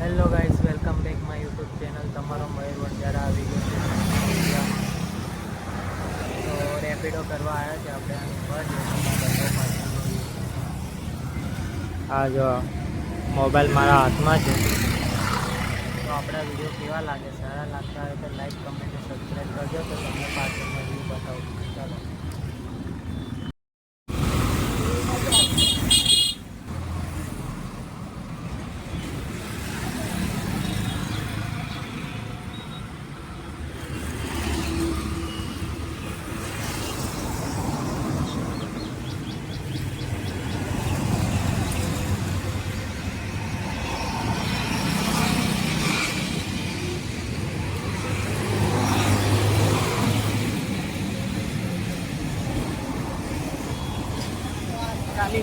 Hello guys, welcome back my YouTube channel. તમારો મયુર વંજારા આવી ગયો છે. તો રેપિડો કરવા આવ્યા છે આપણે. આ જો મોબાઈલ મારા હાથમાં છે. તો આપણા વિડીયો કેવા લાગે, સારા લાગતા હોય તો લાઈક, કમેન્ટ અને સબસ્ક્રાઈબ કરજો. તો તમને પાછળનો વ્યૂ બતાવું. ચાલો. ચાલી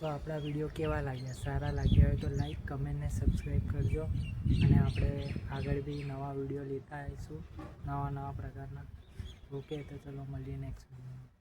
તો આપણા વિડીયો કેવા લાગ્યા, સારા લાગ્યા હોય તો લાઈક, કમેન્ટ ને સબસ્ક્રાઈબ કરજો. અને આપણે આગળ બી નવા વિડીયો લેતા આવીશું, નવા પ્રકારના. ઓકે, તો ચલો મળીએ નેક્સ્ટ વિડીયોમાં.